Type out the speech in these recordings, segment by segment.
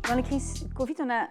Dans la crise Covid, on a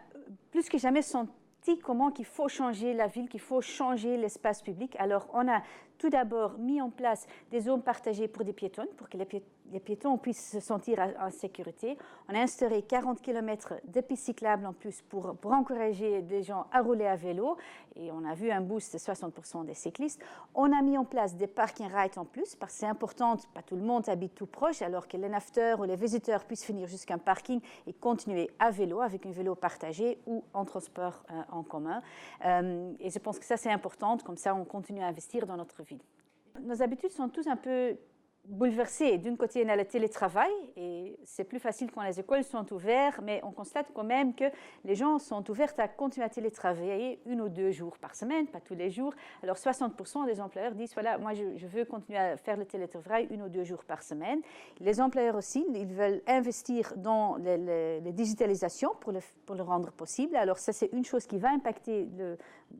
plus que jamais senti comment qu'il faut changer la ville, qu'il faut changer l'espace public. Alors, on a tout d'abord mis en place des zones partagées pour des piétons, pour que les piétons puissent se sentir en sécurité. On a instauré 40 km de pistes cyclables en plus pour encourager les gens à rouler à vélo. Et on a vu un boost de 60% des cyclistes. On a mis en place des parking rides en plus, parce que c'est important, pas tout le monde habite tout proche, alors que les naveteurs ou les visiteurs puissent finir jusqu'à un parking et continuer à vélo, avec un vélo partagé ou en transport en commun. Et je pense que ça, c'est important. Comme ça, on continue à investir dans notre ville. Nos habitudes sont tous un peu bouleversées. D'un côté, on a le télétravail et c'est plus facile quand les écoles sont ouvertes, mais on constate quand même que les gens sont ouverts à continuer à télétravailler 1 ou 2 jours par semaine, pas tous les jours. Alors 60% des employeurs disent, voilà, moi je veux continuer à faire le télétravail 1 ou 2 jours par semaine. Les employeurs aussi, ils veulent investir dans les digitalisations pour le rendre possible. Alors ça, c'est une chose qui va impacter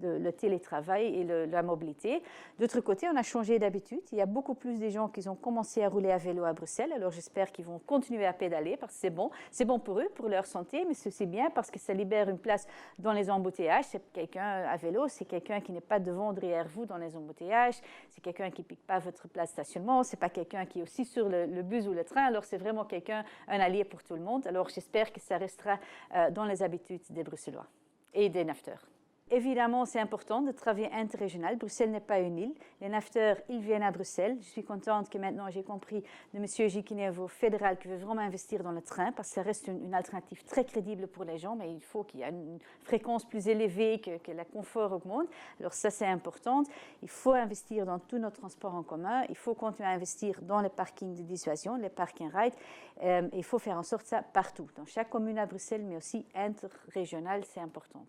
le télétravail et la mobilité. D'autre côté, on a changé d'habitude. Il y a beaucoup plus de gens qui ont commencé à rouler à vélo à Bruxelles. Alors j'espère qu'ils vont continuer à pédaler parce que c'est bon. C'est bon pour eux, pour leur santé, mais c'est aussi bien parce que ça libère une place dans les embouteillages. C'est quelqu'un à vélo, c'est quelqu'un qui n'est pas devant, derrière vous dans les embouteillages. C'est quelqu'un qui ne pique pas votre place de stationnement. C'est pas quelqu'un qui est aussi sur le bus ou le train. Alors c'est vraiment quelqu'un, un allié pour tout le monde. Alors j'espère que ça restera dans les habitudes des Bruxellois et des naveteurs. Évidemment, c'est important de travailler interrégional. Bruxelles n'est pas une île. Les naveteurs, ils viennent à Bruxelles. Je suis contente que maintenant j'ai compris de M. Gikinevo fédéral qui veut vraiment investir dans le train parce que ça reste une alternative très crédible pour les gens, mais il faut qu'il y ait une fréquence plus élevée, que le confort augmente. Alors ça, c'est important. Il faut investir dans tous nos transports en commun. Il faut continuer à investir dans les parkings de dissuasion, les parking rides. Il faut faire en sorte ça partout, dans chaque commune à Bruxelles, mais aussi interrégional, c'est important.